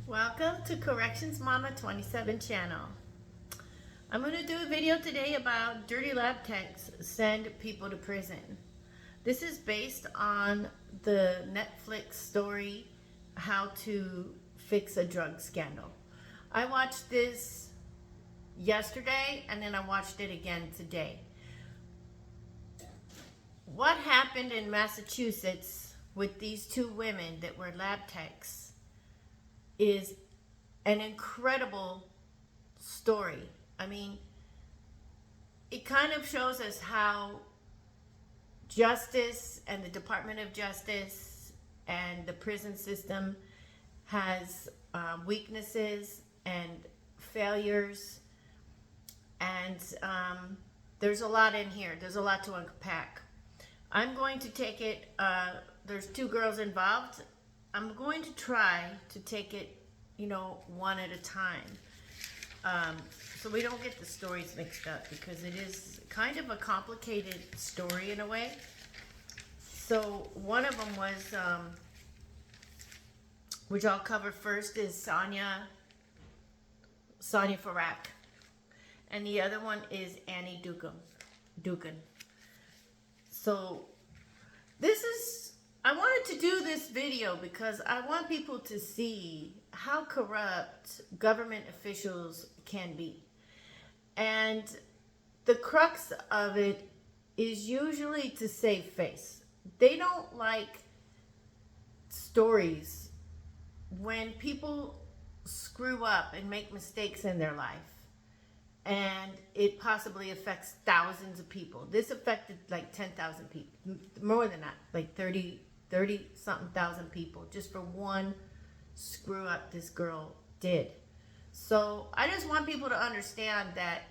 Welcome to Corrections Mama 27 channel. I'm going to do a video today about dirty lab techs send people to prison. This is based on the Netflix story, How to Fix a Drug Scandal. I watched this yesterday and then I watched it again today. What happened in Massachusetts with these two women that were lab techs is an incredible story. I mean, it kind of shows us how justice and the Department of Justice and the prison system has weaknesses and failures, and there's a lot in here. There's a lot to unpack. I'm going to take it, there's two girls involved. I'm going to try to take it, one at a time. So we don't get the stories mixed up, because it is kind of a complicated story in a way. So one of them was, which I'll cover first, is Sonia Farak. And the other one is Annie Dugan. So I wanted to do this video because I want people to see how corrupt government officials can be. And the crux of it is usually to save face. They don't like stories when people screw up and make mistakes in their life, and it possibly affects thousands of people. This affected like 10,000 people, more than that, like 30 something thousand people, just for one screw up this girl did. So I just want people to understand that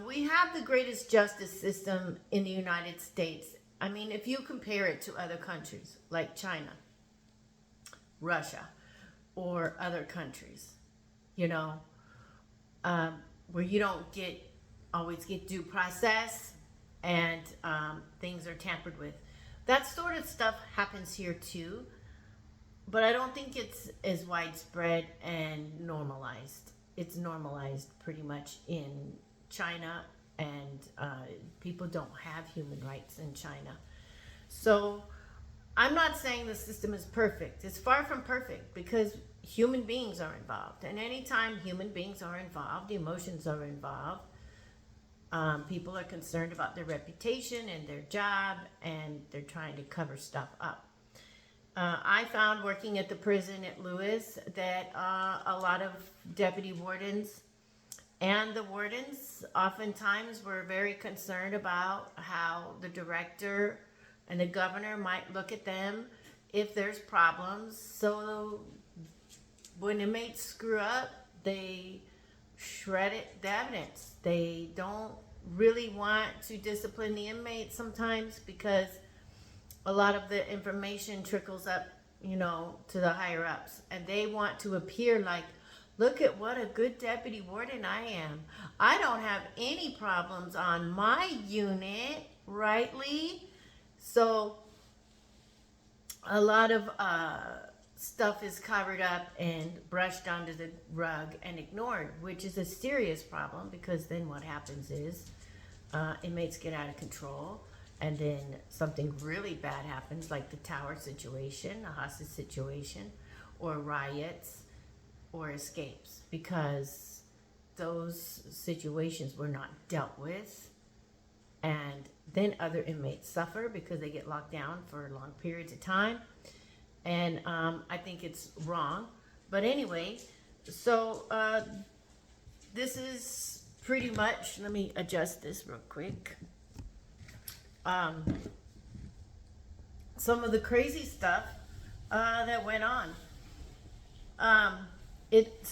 we have the greatest justice system in the United States. I mean, if you compare it to other countries like China, Russia, or other countries, where you don't always get due process, and things are tampered with. That sort of stuff happens here too, but I don't think it's as widespread and normalized. It's normalized pretty much in China, and people don't have human rights in China. So I'm not saying the system is perfect. It's far from perfect, because human beings are involved. And anytime human beings are involved, emotions are involved. People are concerned about their reputation and their job, and they're trying to cover stuff up. I found, working at the prison at Lewis, that a lot of deputy wardens and the wardens oftentimes were very concerned about how the director and the governor might look at them if there's problems. So when inmates screw up, they shred the evidence. They don't really want to discipline the inmates sometimes, because a lot of the information trickles up, to the higher ups, and they want to appear like, look at what a good deputy warden I am. I don't have any problems on my unit, right, Lee? So a lot of stuff is covered up and brushed under the rug and ignored, which is a serious problem, because then what happens is inmates get out of control, and then something really bad happens, like the tower situation, a hostage situation, or riots, or escapes, because those situations were not dealt with. And then other inmates suffer because they get locked down for long periods of time. And I think it's wrong. But anyway, so this is pretty much, let me adjust this real quick. Some of the crazy stuff that went on. It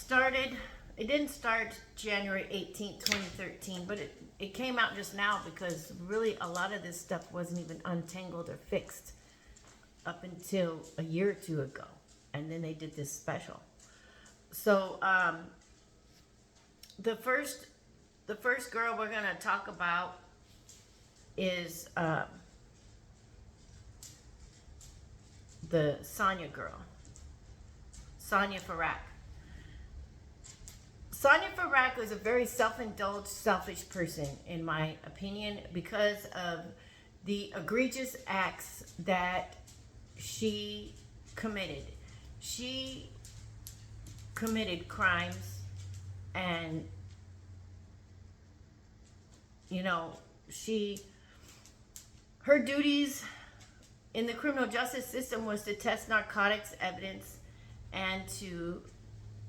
didn't start January 18th, 2013, but it came out just now, because really a lot of this stuff wasn't even untangled or fixed up until a year or two ago. And then they did this special. So the first girl we're going to talk about is the Sonia girl. Sonia Farak. Sonia Farak was a very self-indulged, selfish person, in my opinion, because of the egregious acts that she committed. She committed crimes, and you know, her duties in the criminal justice system was to test narcotics evidence and to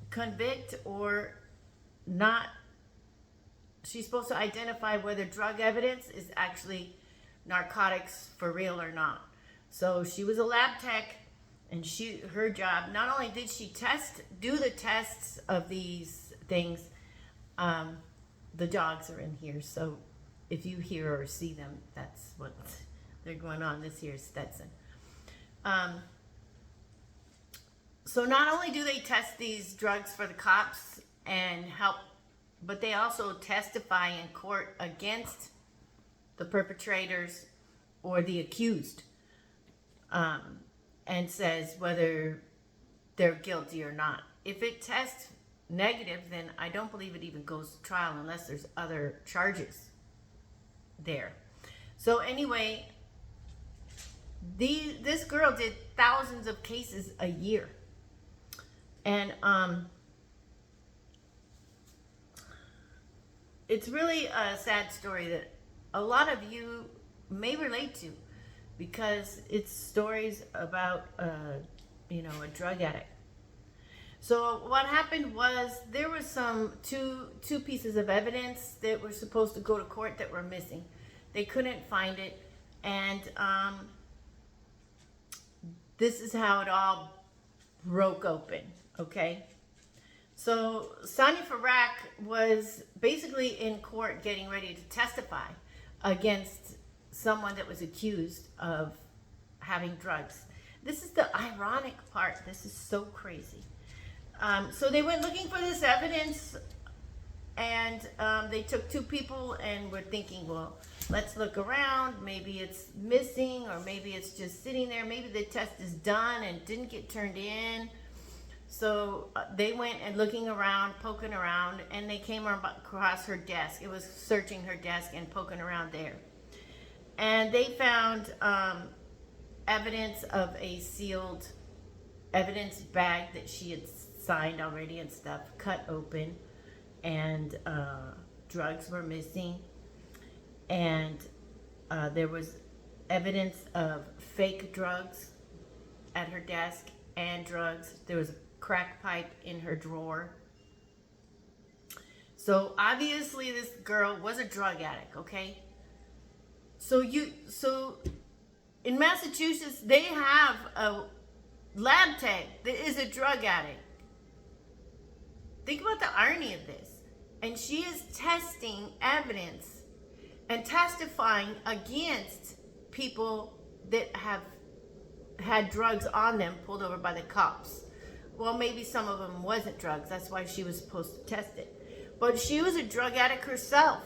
convict or not. She's supposed to identify whether drug evidence is actually narcotics for real or not. So she was a lab tech, and her job, not only did she do the tests of these things. The dogs are in here, so if you hear or see them, that's what they're going on. This here is Stetson. So not only do they test these drugs for the cops and help, but they also testify in court against the perpetrators or the accused, and says whether they're guilty or not. If it tests negative, then I don't believe it even goes to trial unless there's other charges there. So anyway, this girl did thousands of cases a year, and it's really a sad story that a lot of you may relate to, because it's stories about a drug addict. So what happened was there was two pieces of evidence that were supposed to go to court that were missing. They couldn't find it, and this is how it all broke open, okay? So Sonia Farak was basically in court getting ready to testify against someone that was accused of having drugs. This is the ironic part. This is so crazy. So they went looking for this evidence, and they took two people and were thinking, well, let's look around. Maybe it's missing, or maybe it's just sitting there. Maybe the test is done and didn't get turned in. So they went and looking around, poking around, and they came across her desk. It was searching her desk and poking around there. And they found evidence of a sealed evidence bag that she had signed already and stuff, cut open, and drugs were missing. And there was evidence of fake drugs at her desk and drugs. There was a crack pipe in her drawer. So obviously this girl was a drug addict, okay? So in Massachusetts, they have a lab tech that is a drug addict. Think about the irony of this. And she is testing evidence and testifying against people that have had drugs on them pulled over by the cops. Well, maybe some of them wasn't drugs. That's why she was supposed to test it. But she was a drug addict herself.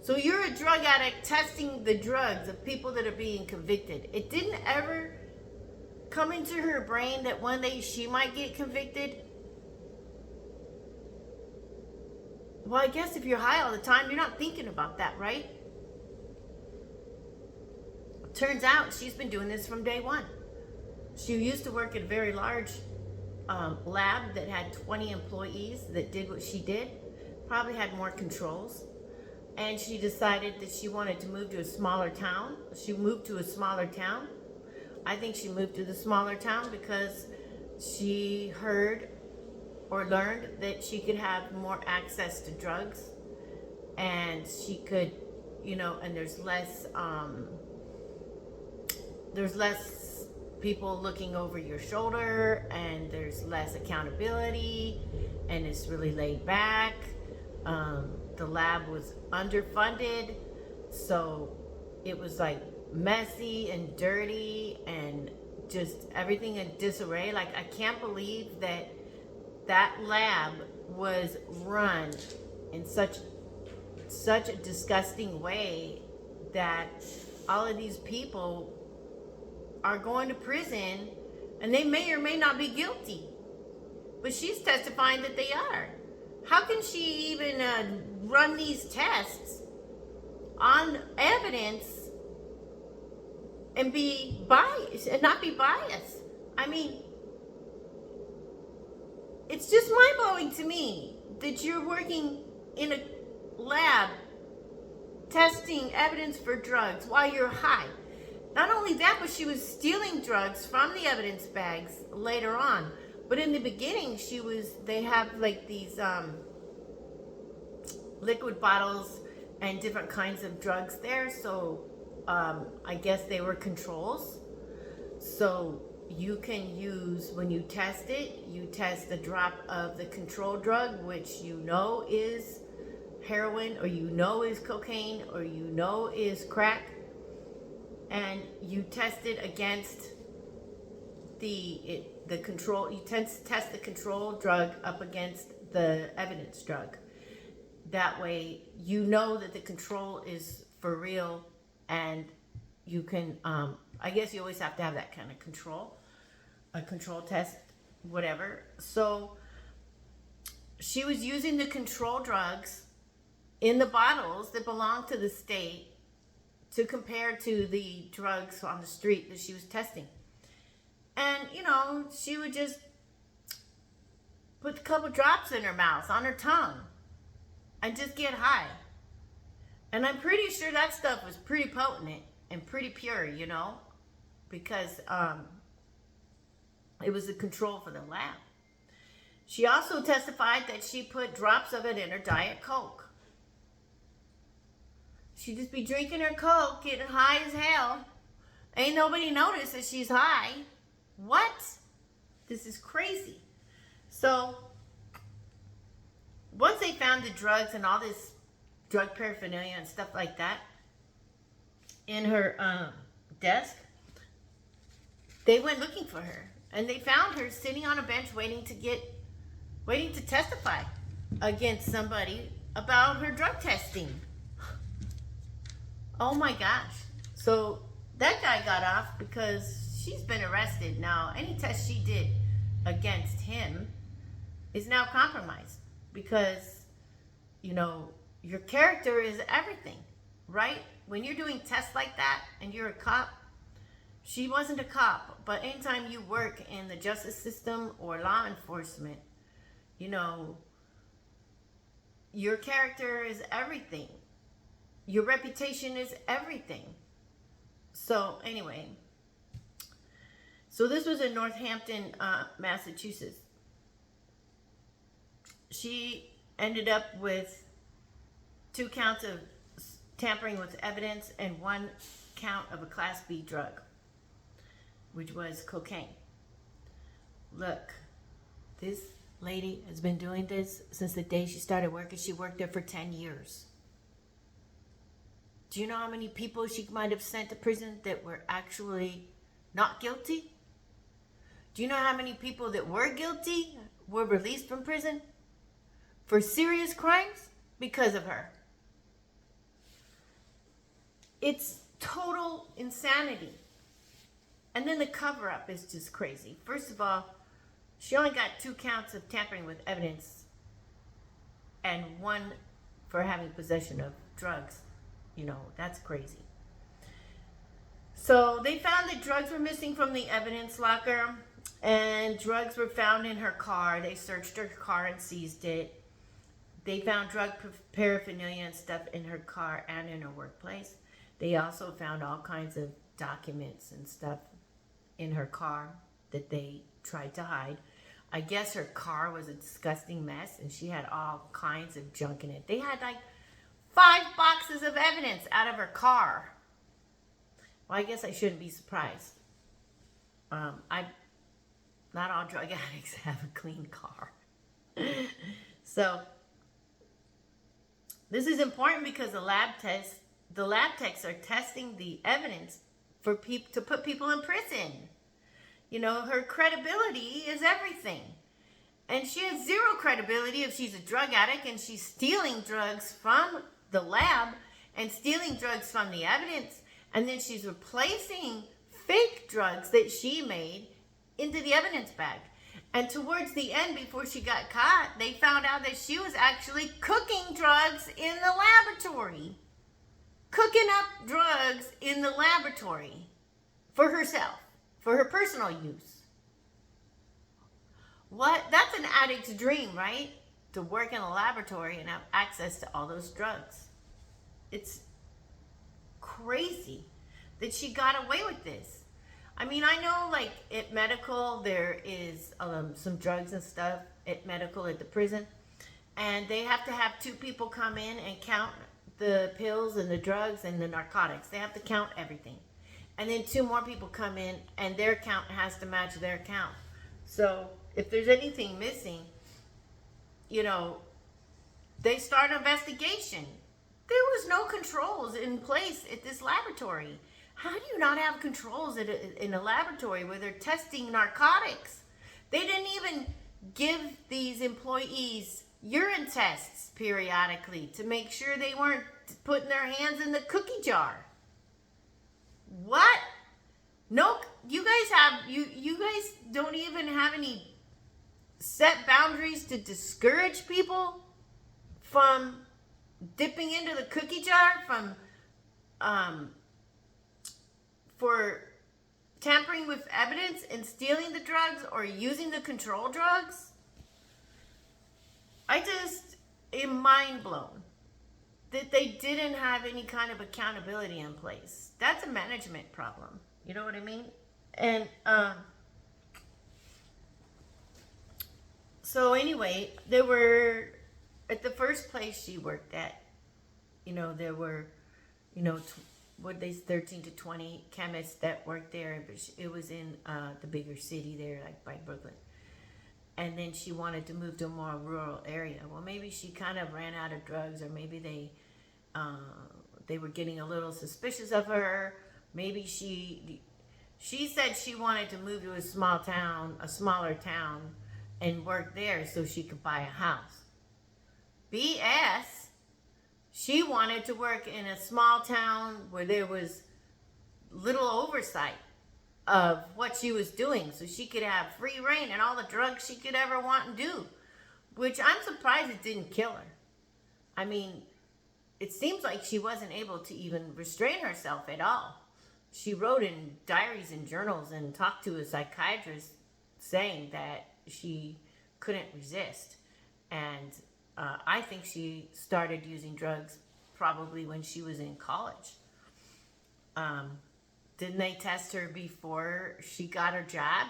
So you're a drug addict testing the drugs of people that are being convicted. It didn't ever come into her brain that one day she might get convicted. Well, I guess if you're high all the time, you're not thinking about that, right? Turns out she's been doing this from day one. She used to work at a very large lab that had 20 employees that did what she did, probably had more controls. And she decided that she wanted to move to a smaller town. She moved to a smaller town. I think she moved to the smaller town because she heard or learned that she could have more access to drugs, and she could, and there's less people looking over your shoulder, and there's less accountability, and it's really laid back. The lab was underfunded, so it was like messy and dirty and just everything in disarray. Like, I can't believe that lab was run in such a disgusting way that all of these people are going to prison, and they may or may not be guilty. but she's testifying that they are. How can she even run these tests on evidence and be biased and not be biased? I mean, it's just mind-blowing to me that you're working in a lab testing evidence for drugs while you're high. Not only that, but she was stealing drugs from the evidence bags later on. But in the beginning, they have like these liquid bottles and different kinds of drugs there. So I guess they were controls. So you can use, when you test it, you test the drop of the control drug, which you know is heroin, or you know is cocaine, or you know is crack, and you test it against the control. You test the control drug up against the evidence drug. That way you know that the control is for real, and you can I guess you always have to have that kind of control, a control test, whatever. So she was using the control drugs in the bottles that belong to the state to compare to the drugs on the street that she was testing. And, you know, she would just put a couple drops in her mouth, on her tongue, and just get high. And I'm pretty sure that stuff was pretty potent and pretty pure, you know, because it was a control for the lab. She also testified that she put drops of it in her Diet Coke. She'd just be drinking her Coke, getting high as hell. Ain't nobody noticed that she's high. What? This is crazy. So, once they found the drugs and all this drug paraphernalia and stuff like that in her desk, they went looking for her. And they found her sitting on a bench waiting to testify against somebody about her drug testing. Oh my gosh. So that guy got off because she's been arrested. Now, any test she did against him is now compromised because, you know, your character is everything, right? When you're doing tests like that and you're a cop, she wasn't a cop, but anytime you work in the justice system or law enforcement, you know, your character is everything. Your reputation is everything. So anyway, so this was in Northampton, Massachusetts. She ended up with 2 counts of tampering with evidence and 1 count of a Class B drug, which was cocaine. Look, this lady has been doing this since the day she started working. She worked there for 10 years. Do you know how many people she might have sent to prison that were actually not guilty? Do you know how many people that were guilty were released from prison for serious crimes because of her? It's total insanity. And then the cover-up is just crazy. First of all, she only got 2 counts of tampering with evidence and 1 for having possession of drugs. You know, that's crazy. So they found that drugs were missing from the evidence locker, and drugs were found in her car. They searched her car and seized it. They found drug paraphernalia and stuff in her car and in her workplace. They also found all kinds of documents and stuff in her car that they tried to hide. I guess her car was a disgusting mess, and she had all kinds of junk in it. They had like 5 boxes of evidence out of her car. Well, I guess I shouldn't be surprised. Not all drug addicts have a clean car. So this is important because the lab techs are testing the evidence for people to put people in prison. You know, her credibility is everything. And she has 0 credibility if she's a drug addict and she's stealing drugs from the lab and stealing drugs from the evidence, and then she's replacing fake drugs that she made into the evidence bag. And towards the end, before she got caught, they found out that she was actually cooking drugs in the laboratory. Cooking up drugs in the laboratory for herself, for her personal use. What? That's an addict's dream, right? To work in a laboratory and have access to all those drugs. It's crazy that she got away with this. I mean, I know like at medical, there is some drugs and stuff at medical at the prison. And they have to have 2 people come in and count the pills and the drugs and the narcotics. They have to count everything. And then 2 more people come in and their count has to match their count. So if there's anything missing, you know, they start an investigation. There was no controls in place at this laboratory. How do you not have controls in a laboratory where they're testing narcotics? They didn't even give these employees urine tests periodically to make sure they weren't putting their hands in the cookie jar. What? No, you guys don't even have any set boundaries to discourage people from dipping into the cookie jar, from for tampering with evidence and stealing the drugs or using the control drugs. I just am mind blown that they didn't have any kind of accountability in place. That's a management problem. You know what I mean? And so anyway, there were, at the first place she worked at, you know, there were, you know, 13 to 20 chemists that worked there, but it was in the bigger city there, like by Brooklyn. And then she wanted to move to a more rural area. Well, maybe she kind of ran out of drugs, or maybe they were getting a little suspicious of her. Maybe she said she wanted to move to a smaller town, and work there so she could buy a house. BS. She wanted to work in a small town where there was little oversight of what she was doing, so she could have free reign and all the drugs she could ever want and do, which I'm surprised it didn't kill her. I mean, it seems like she wasn't able to even restrain herself at all. She wrote in diaries and journals and talked to a psychiatrist saying that she couldn't resist. And I think she started using drugs probably when she was in college. Didn't they test her before she got her job?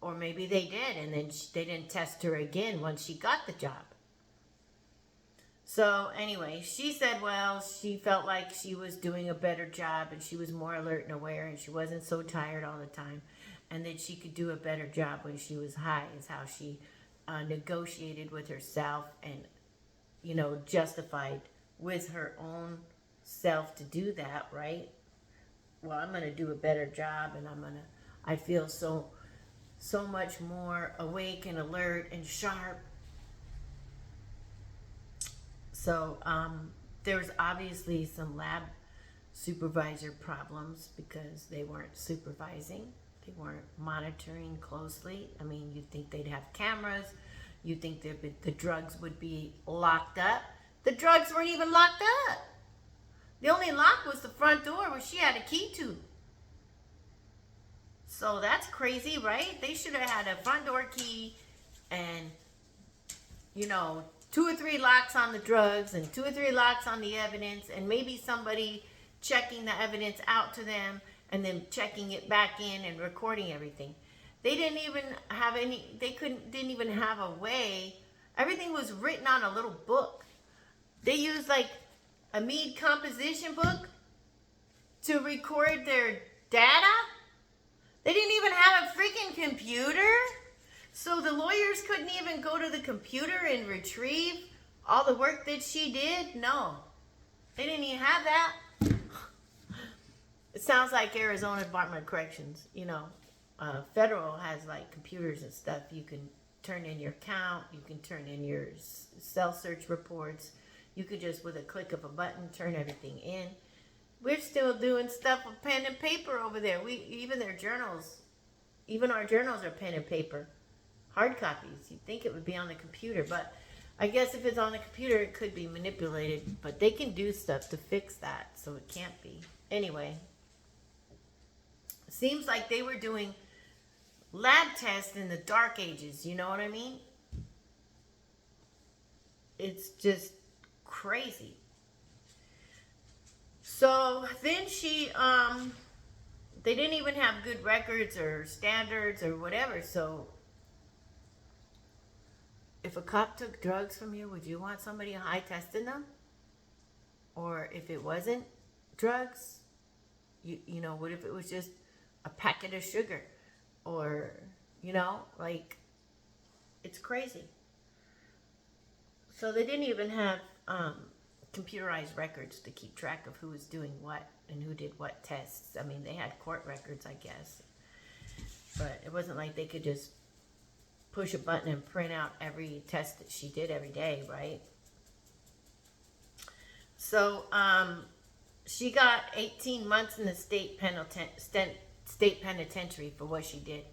Or maybe they did, and then they didn't test her again once she got the job. So anyway, she said, well, she felt like she was doing a better job and she was more alert and aware and she wasn't so tired all the time, and that she could do a better job when she was high, is how she negotiated with herself and, you know, justified with her own self to do that, right? Well, I'm going to do a better job, and I feel so much more awake and alert and sharp. So there's obviously some lab supervisor problems because they weren't supervising. They weren't monitoring closely. I mean, you'd think they'd have cameras. You'd think the drugs would be locked up. The drugs weren't even locked up. The only lock was the front door, where she had a key to. So that's crazy, right? They should have had a front door key and, you know, 2 or 3 locks on the drugs and 2 or 3 locks on the evidence, and maybe somebody checking the evidence out to them and then checking it back in and recording everything. They didn't even have didn't even have a way. Everything was written on a little book. They used like a Mead composition book to record their data. They didn't even have a freaking computer. So the lawyers couldn't even go to the computer and retrieve all the work that she did. No, they didn't even have that. It sounds like Arizona Department of Corrections. You know, federal has like computers and stuff. You can turn in your count. You can turn in your cell search reports. You could just, with a click of a button, turn everything in. We're still doing stuff with pen and paper over there. Even our journals are pen and paper. hard copies. You'd think it would be on the computer, but I guess if it's on the computer, it could be manipulated. But they can do stuff to fix that, so it can't be. Anyway, seems like they were doing lab tests in the dark ages. You know what I mean? It's just crazy. So then they didn't even have good records or standards or whatever. So if a cop took drugs from you, would you want somebody high testing them? Or if it wasn't drugs, you know, what if it was just a packet of sugar? Or, you know, like, it's crazy. So they didn't even have computerized records to keep track of who was doing what and who did what tests. I mean, they had court records, I guess. But it wasn't like they could just push a button and print out every test that she did every day, right? So she got 18 months in the state penitentiary for what she did.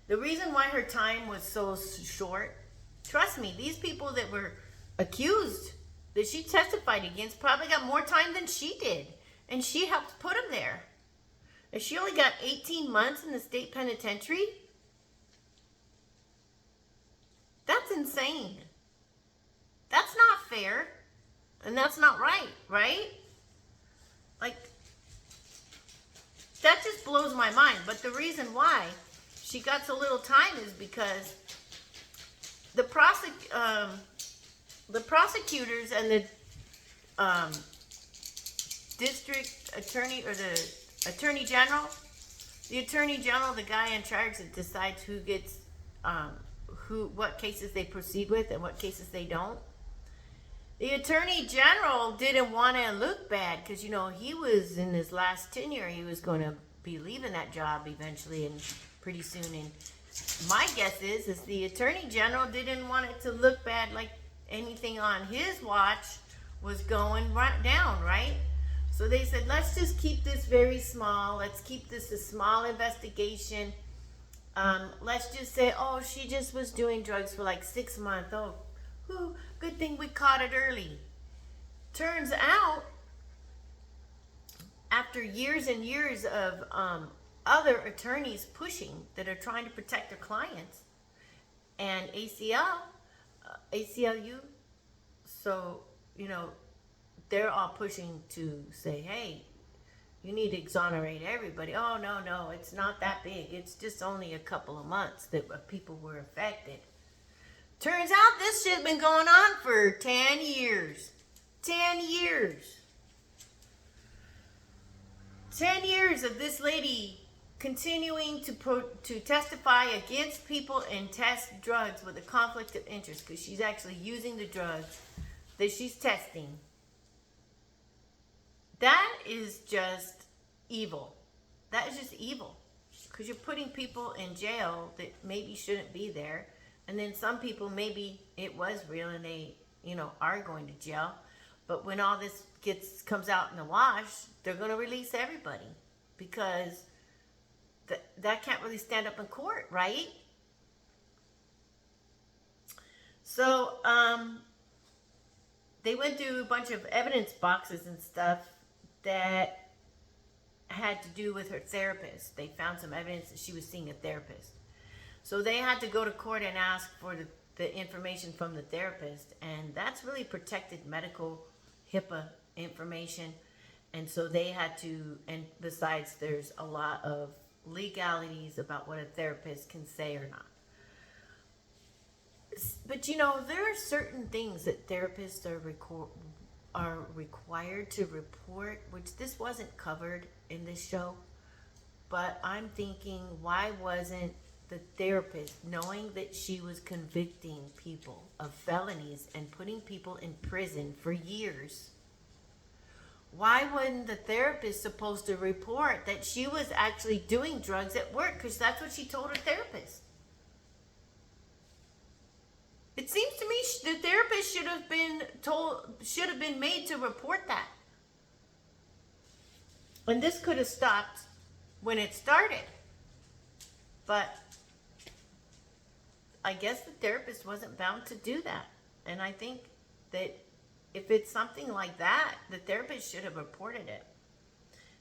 The reason why her time was so short, trust me, these people that were accused, that she testified against, probably got more time than she did. And she helped put them there. And she only got 18 months in the state penitentiary? That's insane. That's not fair. And that's not right, right? Like, that just blows my mind. But the reason why she got so little time is because the prosecutors and the district attorney, or the attorney general, the guy in charge that decides who gets what cases they proceed with and what cases they don't. The attorney general didn't want to look bad because, you know, he was in his last tenure. He was going to be leaving that job eventually and pretty soon. And my guess is the attorney general didn't want it to look bad, like anything on his watch was going right down, right? So they said, let's just keep this very small. Let's keep this a small investigation. Let's just say, oh, she just was doing drugs for like 6 months. Oh, good thing we caught it early. Turns out, after years and years of other attorneys pushing that are trying to protect their clients, and ACLU, so, you know, they're all pushing to say, hey, you need to exonerate everybody. Oh, no, it's not that big. It's just only a couple of months that people were affected. Turns out this shit's been going on for 10 years. 10 years. 10 years of this lady continuing to testify against people and test drugs with a conflict of interest because she's actually using the drugs that she's testing. That is just evil. That is just evil. Because you're putting people in jail that maybe shouldn't be there. And then some people, maybe it was real and they, you know, are going to jail. But when all this comes out in the wash, they're going to release everybody. Because that can't really stand up in court, right? So, they went through a bunch of evidence boxes and stuff that had to do with her therapist. They found some evidence that she was seeing a therapist. So they had to go to court and ask for the information from the therapist. And that's really protected medical HIPAA information. And so they had to, and besides, there's a lot of legalities about what a therapist can say or not. But you know, there are certain things that therapists are required to report, which this wasn't covered in this show. But I'm thinking, why wasn't the therapist, knowing that she was convicting people of felonies and putting people in prison for years, why wasn't the therapist supposed to report that she was actually doing drugs at work? Because that's what she told her therapist. It seems to me the therapist should have been made to report that. And this could have stopped when it started. But I guess the therapist wasn't bound to do that. And I think that if it's something like that, the therapist should have reported it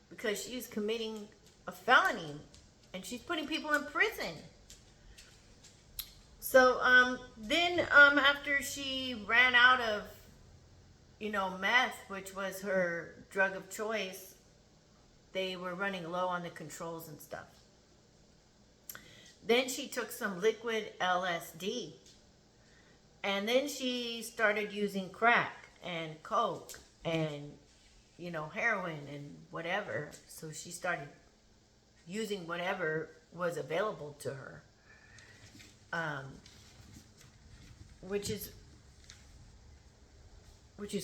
because she's committing a felony and she's putting people in prison. So then after she ran out of, meth, which was her drug of choice, they were running low on the controls and stuff. Then she took some liquid LSD. And then she started using crack and coke and, heroin and whatever. So she started using whatever was available to her. Which is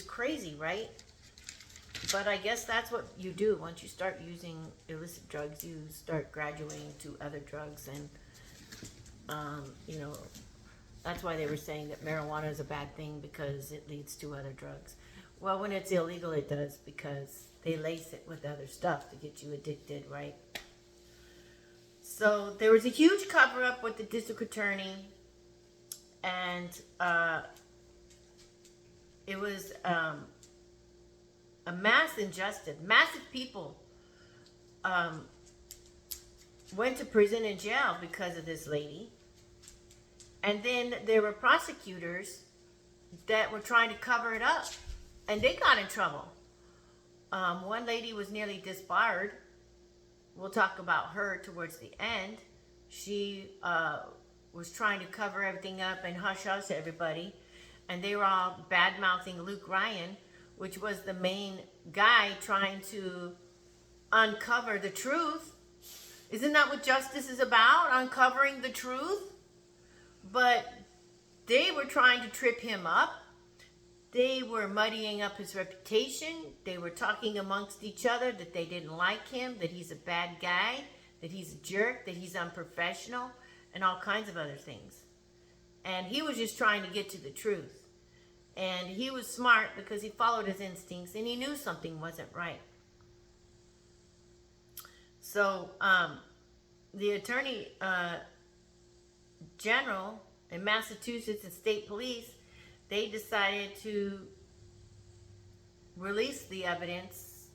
crazy, right? But I guess that's what you do. Once you start using illicit drugs, you start graduating to other drugs. And, that's why they were saying that marijuana is a bad thing because it leads to other drugs. Well, when it's illegal, it does because they lace it with other stuff to get you addicted, right? So there was a huge cover-up with the district attorney, and it was a mass injustice. Massive people went to prison and jail because of this lady. And then there were prosecutors that were trying to cover it up, and they got in trouble. One lady was nearly disbarred. We'll talk about her towards the end. She was trying to cover everything up and hush-hush everybody, and they were all bad-mouthing Luke Ryan, which was the main guy trying to uncover the truth. Isn't that what justice is about? Uncovering the truth? But they were trying to trip him up. They were muddying up his reputation. They were talking amongst each other that they didn't like him, that he's a bad guy, that he's a jerk, that he's unprofessional, and all kinds of other things. And he was just trying to get to the truth. And he was smart because he followed his instincts and he knew something wasn't right. So the attorney general in Massachusetts and state police, they decided to release the evidence.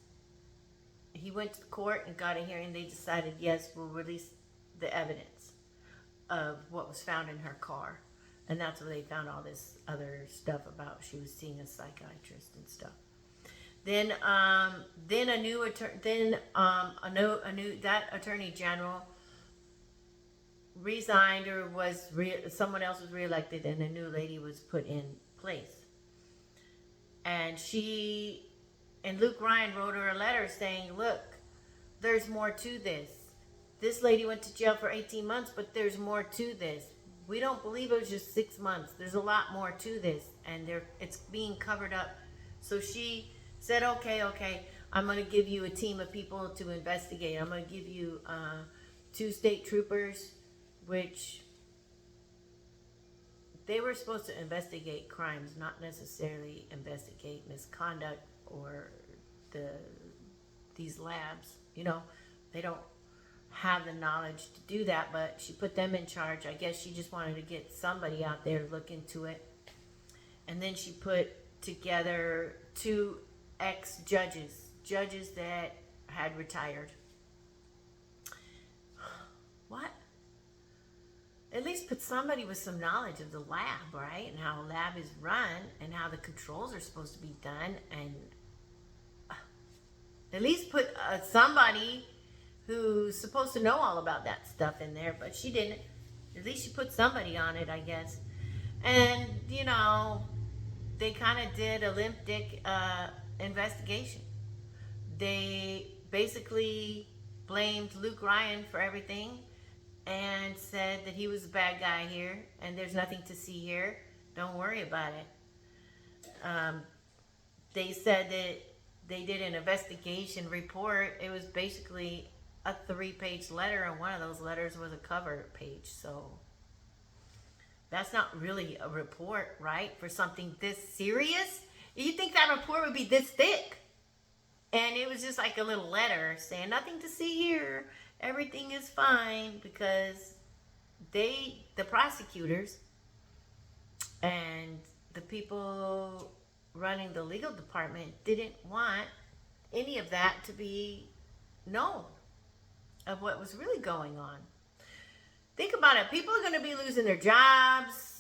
He went to court and got a hearing. They decided, yes, we'll release the evidence of what was found in her car. And that's where they found all this other stuff about she was seeing a psychiatrist and stuff. Then that attorney general resigned, or someone else was reelected, and a new lady was put in place. And Luke Ryan wrote her a letter saying, look, there's more to this. This lady went to jail for 18 months, but there's more to this. We don't believe it was just 6 months. There's a lot more to this, and it's being covered up. So she said, okay, I'm going to give you a team of people to investigate. I'm going to give you 2 state troopers, which they were supposed to investigate crimes, not necessarily investigate misconduct or these labs. They don't have the knowledge to do that, but she put them in charge. I guess she just wanted to get somebody out there to look into it. And then she put together 2 judges that had retired. What? At least put somebody with some knowledge of the lab, right? And how a lab is run and how the controls are supposed to be done. And at least put somebody who's supposed to know all about that stuff in there, but she didn't. At least she put somebody on it, I guess. And, they kind of did a limp dick investigation. They basically blamed Luke Ryan for everything and said that he was a bad guy here and there's nothing to see here. Don't worry about it. They said that they did an investigation report. It was basically a 3-page letter, and one of those letters was a cover page. So that's not really a report, right? For something this serious? You think that report would be this thick? And it was just like a little letter saying, nothing to see here. Everything is fine, because the prosecutors and the people running the legal department didn't want any of that to be known of what was really going on. Think about it. People are going to be losing their jobs.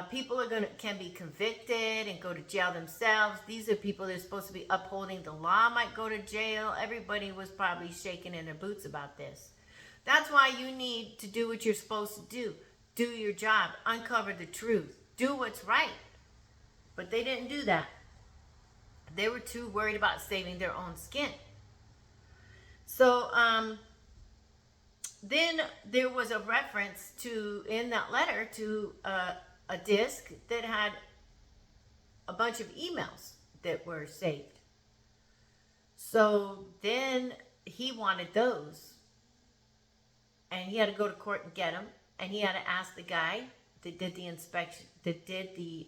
People are can be convicted and go to jail themselves. These are people that are supposed to be upholding the law might go to jail. Everybody was probably shaking in their boots about this. That's why you need to do what you're supposed to do. Do your job. Uncover the truth. Do what's right. But they didn't do that. They were too worried about saving their own skin. So, then there was a reference to, in that letter, to a disc that had a bunch of emails that were saved. So then he wanted those. And he had to go to court and get them. And he had to ask the guy that did the inspection, that did the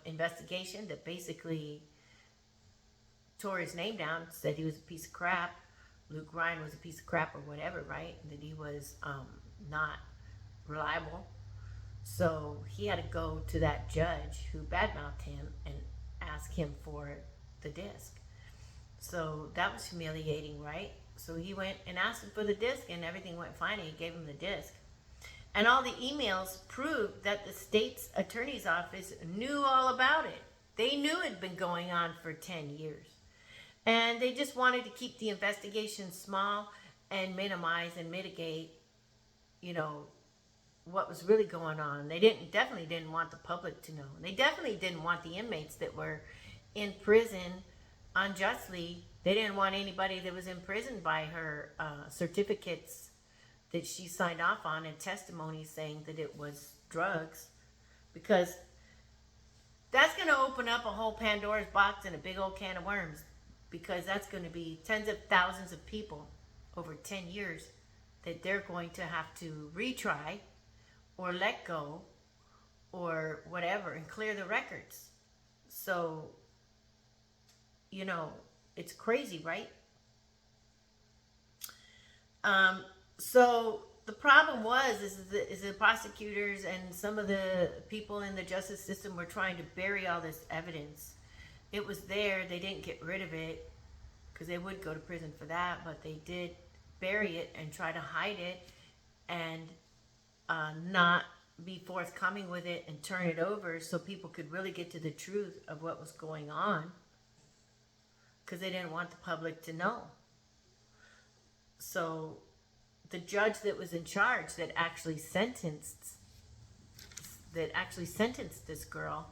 investigation, that basically tore his name down, said he was a piece of crap. Luke Ryan was a piece of crap or whatever, right? That he was not reliable. So he had to go to that judge who badmouthed him and ask him for the disc. So that was humiliating, right? So he went and asked him for the disc, and everything went fine, and he gave him the disc. And all the emails proved that the state's attorney's office knew all about it. They knew it had been going on for 10 years. And they just wanted to keep the investigation small and minimize and mitigate, what was really going on. They definitely didn't want the public to know. They definitely didn't want the inmates that were in prison unjustly. They didn't want anybody that was imprisoned by her certificates that she signed off on and testimony saying that it was drugs, because that's going to open up a whole Pandora's box and a big old can of worms, because that's going to be tens of thousands of people over 10 years that they're going to have to retry or let go or whatever and clear the records. So, it's crazy, right? So the problem is the prosecutors and some of the people in the justice system were trying to bury all this evidence. It was there. They didn't get rid of it because they would go to prison for that, but they did bury it and try to hide it and not be forthcoming with it and turn it over so people could really get to the truth of what was going on, because they didn't want the public to know. So the judge that was in charge that actually sentenced this girl,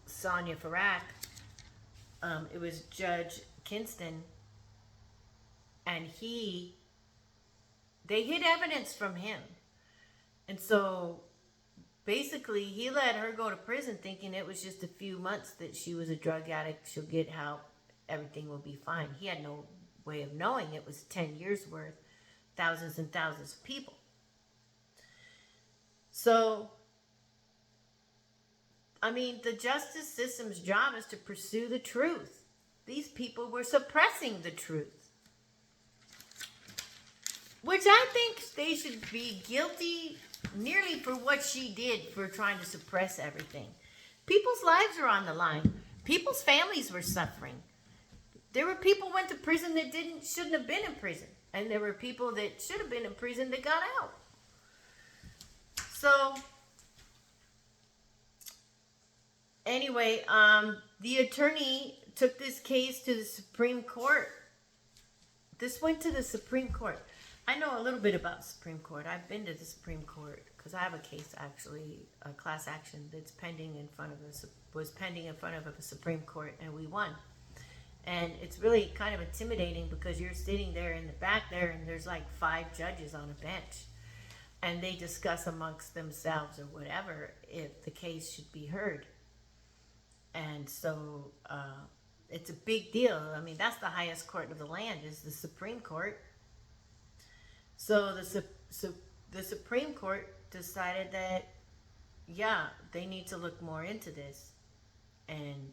Sonia Farak, it was Judge Kinston, and they hid evidence from him. And so basically he let her go to prison thinking it was just a few months that she was a drug addict, she'll get help, everything will be fine. He had no way of knowing it was 10 years worth, thousands and thousands of people. So, the justice system's job is to pursue the truth. These people were suppressing the truth, which I think they should be guilty nearly for what she did for trying to suppress everything. People's lives are on the line. People's families were suffering. There were people went to prison that shouldn't have been in prison. And there were people that should have been in prison that got out. So, anyway, the attorney took this case to the Supreme Court. This went to the Supreme Court. I know a little bit about Supreme Court. I've been to the Supreme Court because I have a case, actually, a class action that's was pending in front of a Supreme Court, and we won. And it's really kind of intimidating because you're sitting there in the back there and there's like 5 judges on a bench, and they discuss amongst themselves or whatever if the case should be heard. And so it's a big deal. That's the highest court of the land, is the Supreme Court. So the Supreme Court decided that, they need to look more into this. And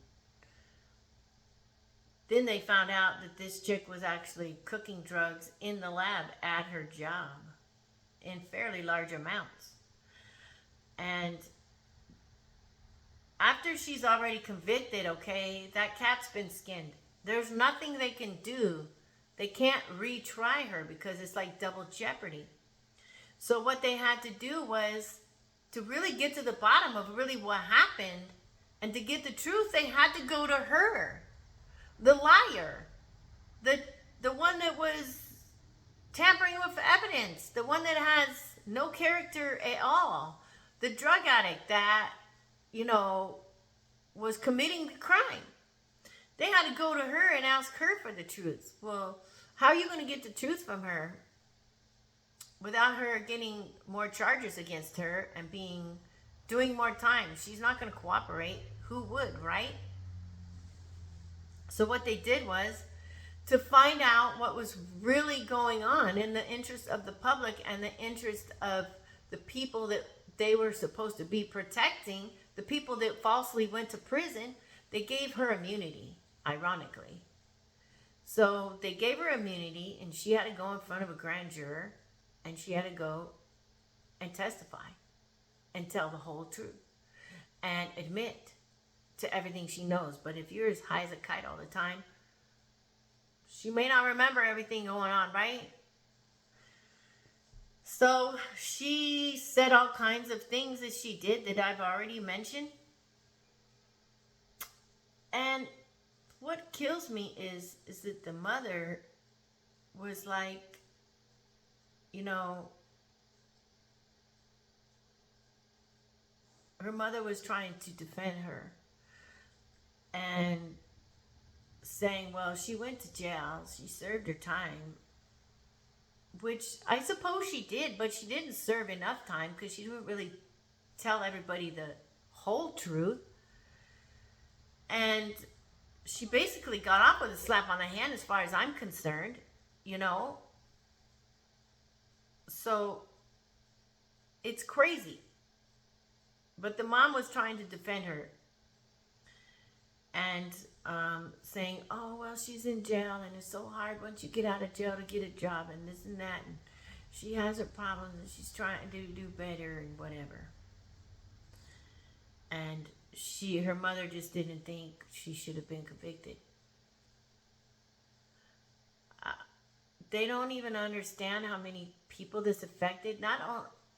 Then they found out that this chick was actually cooking drugs in the lab at her job in fairly large amounts. And after she's already convicted, okay, that cat's been skinned. There's nothing they can do. They can't retry her because it's like double jeopardy. So what they had to do was to really get to the bottom of really what happened and to get the truth, they had to go to her, the liar, the one that was tampering with evidence, the one that has no character at all, the drug addict that, was committing the crime. They had to go to her and ask her for the truth. Well, how are you going to get the truth from her without her getting more charges against her and doing more time? She's not going to cooperate. Who would, right? So what they did was to find out what was really going on in the interest of the public and the interest of the people that they were supposed to be protecting, the people that falsely went to prison. They gave her immunity, ironically. So they gave her immunity, and she had to go in front of a grand juror, and she had to go and testify and tell the whole truth and admit to everything she knows. But if you're as high as a kite all the time, she may not remember everything going on, right? So she said all kinds of things that she did that I've already mentioned. And what kills me is that the mother was like, her mother was trying to defend her and saying, well, she went to jail, she served her time, which I suppose she did, but she didn't serve enough time because she didn't really tell everybody the whole truth. And she basically got off with a slap on the hand as far as I'm concerned, So it's crazy. But the mom was trying to defend her and saying, oh, well, she's in jail and it's so hard once you get out of jail to get a job and this and that. And she has her problems and she's trying to do better and whatever. And her mother just didn't think she should have been convicted. They don't even understand how many people this affected. Not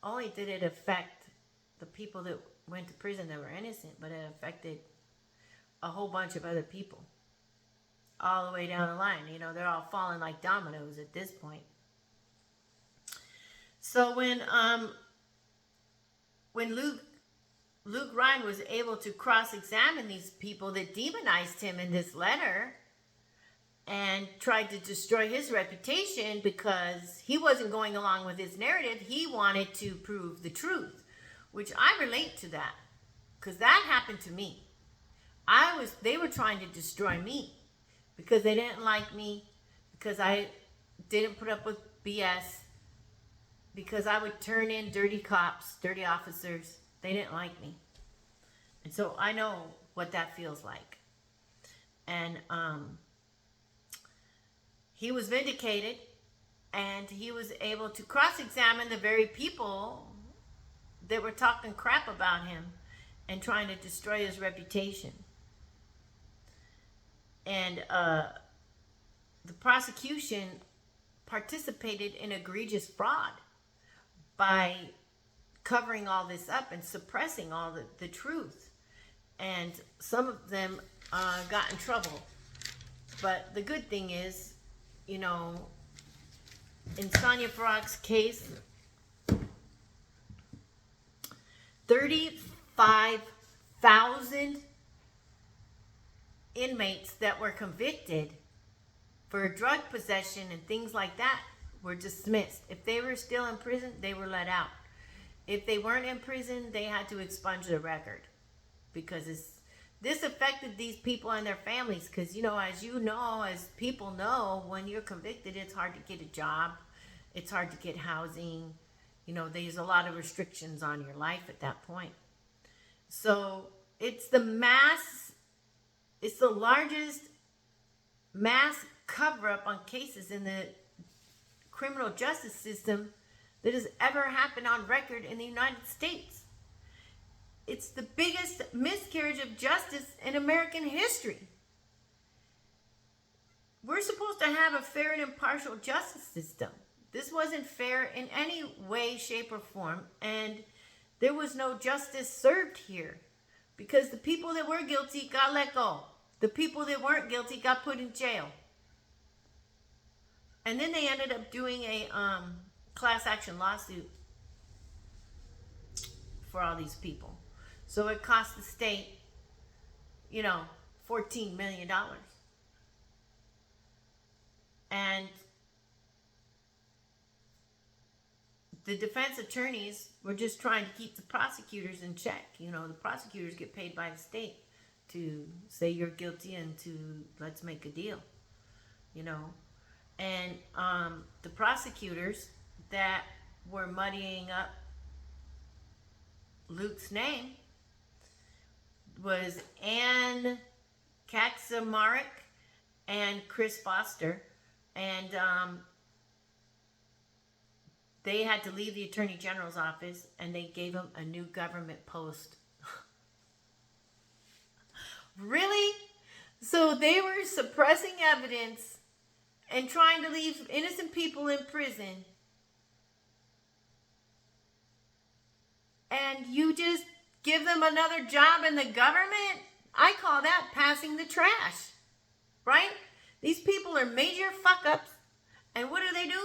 only did it affect the people that went to prison that were innocent, but it affected a whole bunch of other people all the way down the line. They're all falling like dominoes at this point. So when Luke Ryan was able to cross-examine these people that demonized him in this letter and tried to destroy his reputation because he wasn't going along with his narrative, he wanted to prove the truth, which I relate to that because that happened to me. They were trying to destroy me because they didn't like me, because I didn't put up with BS, because I would turn in dirty cops, dirty officers. They didn't like me. And so I know what that feels like. And he was vindicated, and he was able to cross-examine the very people that were talking crap about him and trying to destroy his reputation. And the prosecution participated in egregious fraud by covering all this up and suppressing all the truth. And some of them got in trouble. But the good thing is, in Sonia Farag's case, 35,000 inmates that were convicted for drug possession and things like that were dismissed. If they were still in prison, they were let out. If they weren't in prison, they had to expunge the record because this affected these people and their families. Because, as people know, when you're convicted, it's hard to get a job. It's hard to get housing. There's a lot of restrictions on your life at that point. So it's the largest mass cover-up on cases in the criminal justice system that has ever happened on record in the United States. It's the biggest miscarriage of justice in American history. We're supposed to have a fair and impartial justice system. This wasn't fair in any way, shape, or form, and there was no justice served here because the people that were guilty got let go. The people that weren't guilty got put in jail. And then they ended up doing a class action lawsuit for all these people. So it cost the state, $14 million. And the defense attorneys were just trying to keep the prosecutors in check. The prosecutors get paid by the state to say you're guilty and to let's make a deal, And the prosecutors that were muddying up Luke's name was Ann Kaczmarek and Chris Foster. And they had to leave the Attorney General's office, and they gave him a new government post. Really? So they were suppressing evidence and trying to leave innocent people in prison. And you just give them another job in the government? I call that passing the trash, right? These people are major fuck-ups, and what do?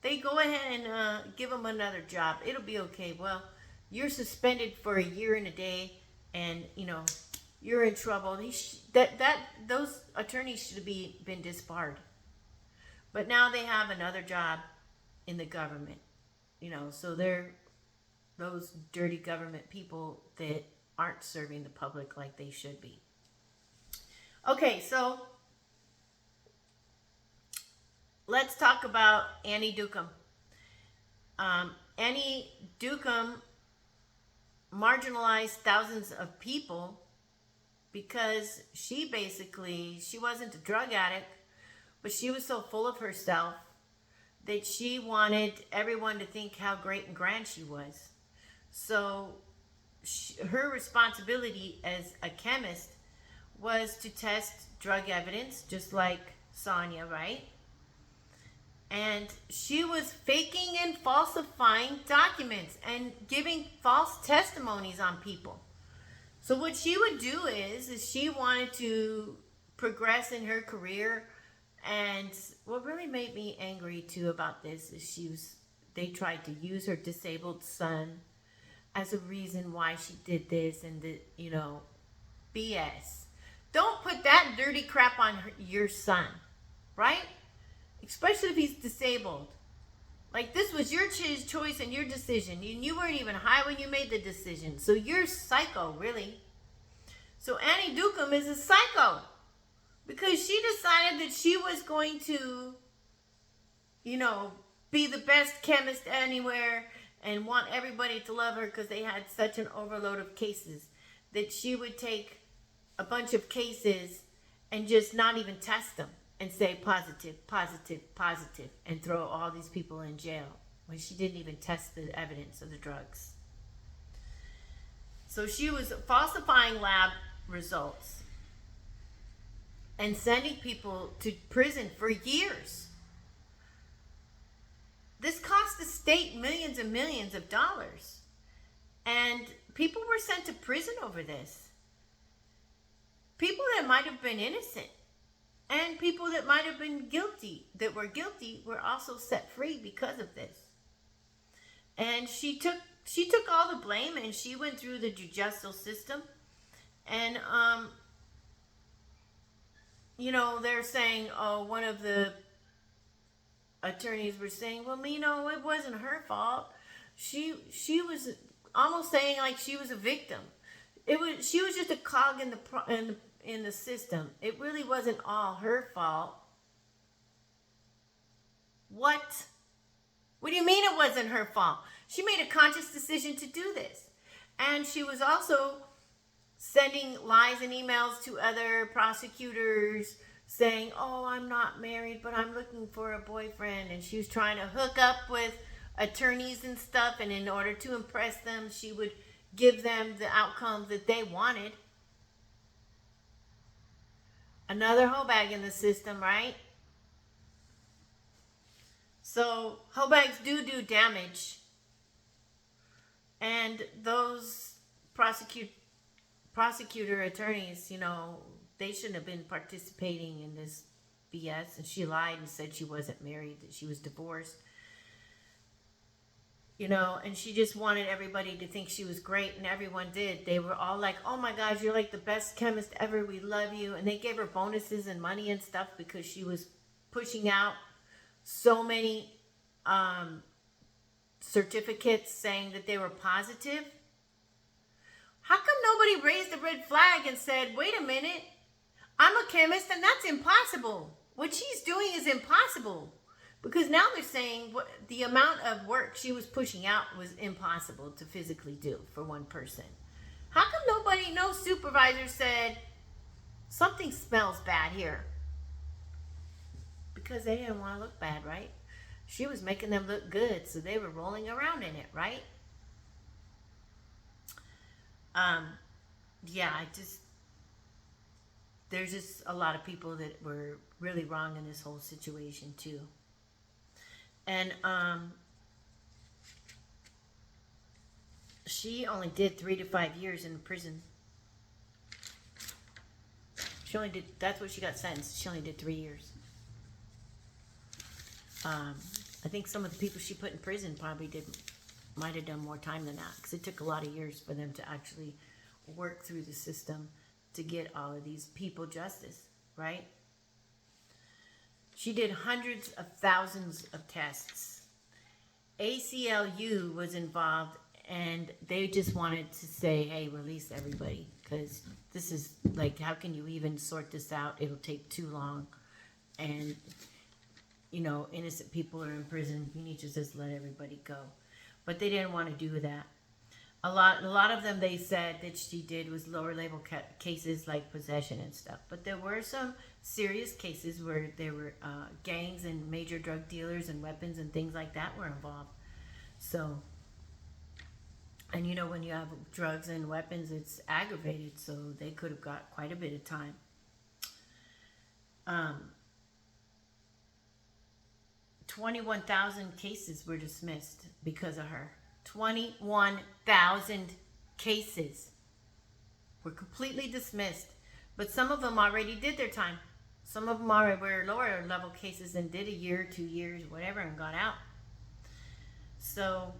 They go ahead and give them another job. It'll be okay. Well, you're suspended for a year and a day, and, you're in trouble. Those attorneys should have been disbarred. But now they have another job in the government, so they're those dirty government people that aren't serving the public like they should be. Okay, so let's talk about Annie Dookhan. Annie Dookhan marginalized thousands of people because she wasn't a drug addict, but she was so full of herself that she wanted everyone to think how great and grand she was. So her responsibility as a chemist was to test drug evidence, just like Sonia, right? And she was faking and falsifying documents and giving false testimonies on people. So what she would do is she wanted to progress in her career. And what really made me angry too about this is they tried to use her disabled son as a reason why she did this, and BS. Don't put that dirty crap on your son, right? Especially if he's disabled. Like, this was your choice and your decision. And you weren't even high when you made the decision. So you're psycho, really. So Annie Dookhan is a psycho. Because she decided that she was going to, be the best chemist anywhere and want everybody to love her because they had such an overload of cases, that she would take a bunch of cases and just not even test them and say positive, positive, positive, and throw all these people in jail when she didn't even test the evidence of the drugs. So she was falsifying lab results and sending people to prison for years. This cost the state millions and millions of dollars. And people were sent to prison over this. People that might have been innocent and people that might have been guilty, were also set free because of this. And she took all the blame, and she went through the judicial system. And they're saying, one of the attorneys were saying, well, it wasn't her fault. She was almost saying like she was a victim. She was just a cog in the system. It really wasn't all her fault. What? What do you mean it wasn't her fault? She made a conscious decision to do this. And she was also sending lies and emails to other prosecutors saying, "Oh, I'm not married, but I'm looking for a boyfriend," and she was trying to hook up with attorneys and stuff, and in order to impress them, she would give them the outcomes that they wanted. Another hoe bag in the system, right? So hoe bags do damage, and those prosecutor attorneys, they shouldn't have been participating in this BS. And she lied and said she wasn't married, that she was divorced. And she just wanted everybody to think she was great, and everyone did. They were all like, "Oh my gosh, you're like the best chemist ever. We love you." And they gave her bonuses and money and stuff because she was pushing out so many certificates saying that they were positive. How come nobody raised the red flag and said, "Wait a minute, I'm a chemist and that's impossible. What she's doing is impossible"? Because now they're saying the amount of work she was pushing out was impossible to physically do for one person. How come no supervisor said, "Something smells bad here"? Because they didn't want to look bad, right? She was making them look good, so they were rolling around in it, right? Yeah, there's just a lot of people that were really wrong in this whole situation too. And she only did 3 to 5 years in prison. That's what she got sentenced. She only did 3 years. I think some of the people she put in prison probably might have done more time than that, because it took a lot of years for them to actually work through the system to get all of these people justice, right? She did hundreds of thousands of tests. ACLU was involved, and they just wanted to say, "Hey, release everybody," because this is like, how can you even sort this out? It'll take too long, and innocent people are in prison. You need to just let everybody go. But they didn't want to do that. A lot of them, they said that she did was lower level cases like possession and stuff. But there were some serious cases where there were gangs and major drug dealers and weapons and things like that were involved. So, and when you have drugs and weapons, it's aggravated. So they could have got quite a bit of time. 21,000 cases were dismissed because of her. 21,000 cases were completely dismissed. But some of them already did their time. Some of them were lower level cases and did a year, 2 years, whatever, and got out. So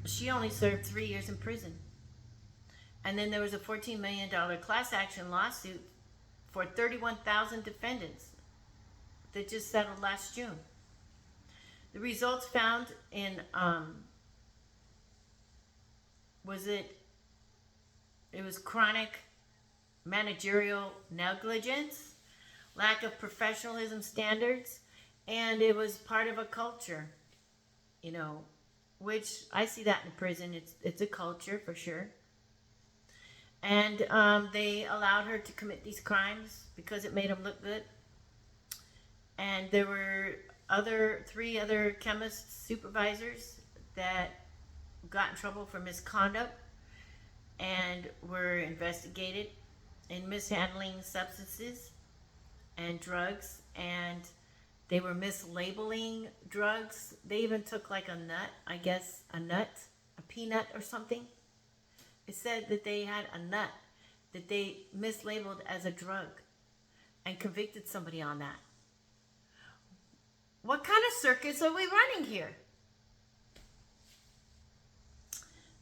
she only served 3 years in prison. And then there was a $14 million class action lawsuit for 31,000 defendants that just settled last June. The results found in it was chronic managerial negligence, lack of professionalism standards, and it was part of a culture, which I see that in prison. It's a culture for sure. And they allowed her to commit these crimes because it made them look good. And there were 3 other chemist supervisors that got in trouble for misconduct and were investigated in mishandling substances and drugs, and they were mislabeling drugs. They even took like a nut, I guess, a peanut or something. It said that they had a nut that they mislabeled as a drug and convicted somebody on that. What kind of circus are we running here?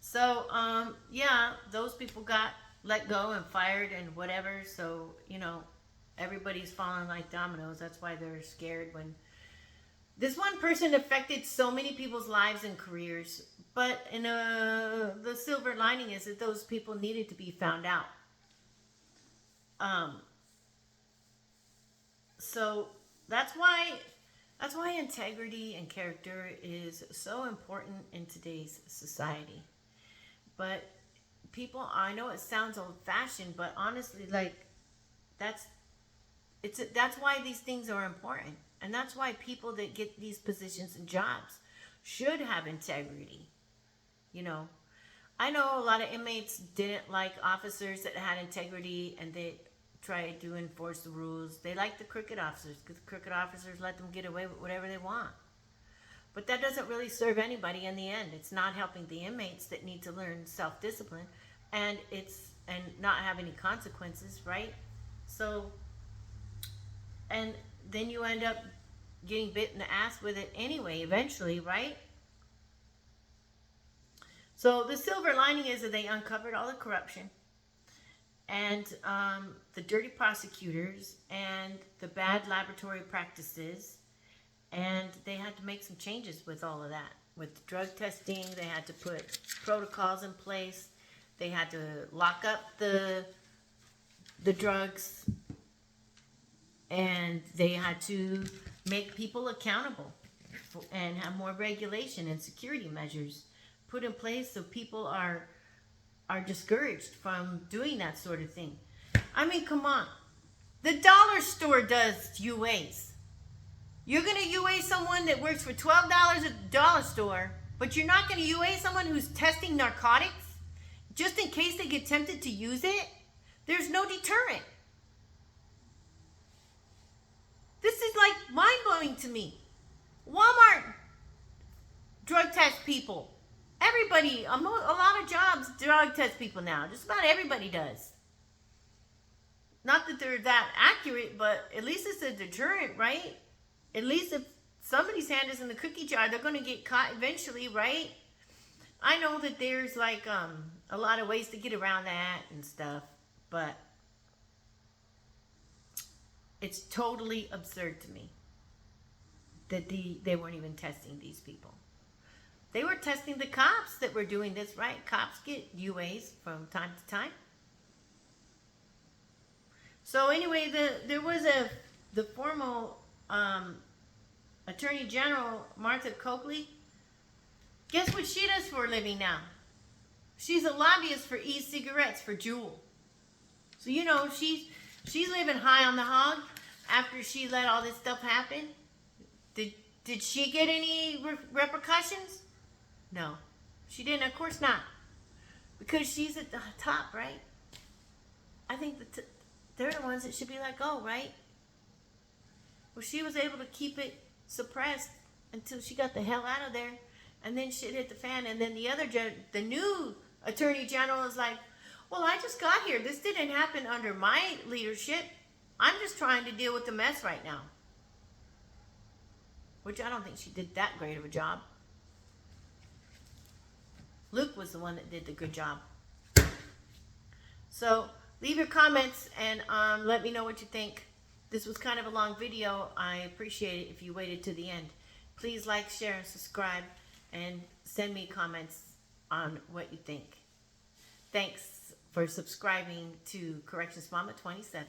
So, yeah, those people got let go and fired and whatever. So, everybody's falling like dominoes. That's why they're scared when this one person affected so many people's lives and careers. But the silver lining is that those people needed to be found out. So that's why integrity and character is so important in today's society. But people, I know it sounds old-fashioned, but honestly, like, that's that's why these things are important, and that's why people that get these positions and jobs should have integrity. You know, I know a lot of inmates didn't like officers that had integrity, and they tried to enforce the rules. They like the crooked officers because the crooked officers let them get away with whatever they want. But that doesn't really serve anybody in the end. It's not helping the inmates that need to learn self-discipline, and not have any consequences, right? So, and then you end up getting bit in the ass with it anyway, eventually, right? So the silver lining is that they uncovered all the corruption and the dirty prosecutors and the bad laboratory practices, and they had to make some changes with all of that. With the drug testing, they had to put protocols in place. They had to lock up the drugs, and they had to make people accountable and have more regulation and security measures put in place so people are discouraged from doing that sort of thing. I mean, come on. The dollar store does UAs. You're going to UA someone that works for $12 at the dollar store, but you're not going to UA someone who's testing narcotics just in case they get tempted to use it? There's no deterrent. This is like mind-blowing to me. Walmart drug test people. Everybody, a lot of jobs drug test people now. Just about everybody does. Not that they're that accurate, but at least it's a deterrent, right? At least if somebody's hand is in the cookie jar, they're going to get caught eventually, right? I know that there's like a lot of ways to get around that and stuff, but it's totally absurd to me that they weren't even testing these people. They were testing the cops that were doing this, right? Cops get UAs from time to time. So anyway, there was the former Attorney General, Martha Coakley. Guess what she does for a living now? She's a lobbyist for e-cigarettes for Juul. So you know she's living high on the hog after she let all this stuff happen. Did she get any repercussions? No, she didn't. Of course not, because she's at the top, right? I think they're the ones that should be let go, right? Well, she was able to keep it suppressed until she got the hell out of there, and then shit hit the fan. And then the new Attorney General is like, "Well, I just got here. This didn't happen under my leadership. I'm just trying to deal with the mess right now." Which I don't think she did that great of a job. Luke was the one that did the good job. So leave your comments and let me know what you think. This was kind of a long video. I appreciate it if you waited to the end. Please like, share, and subscribe, and send me comments on what you think. Thanks for subscribing to Corrections Mama 27.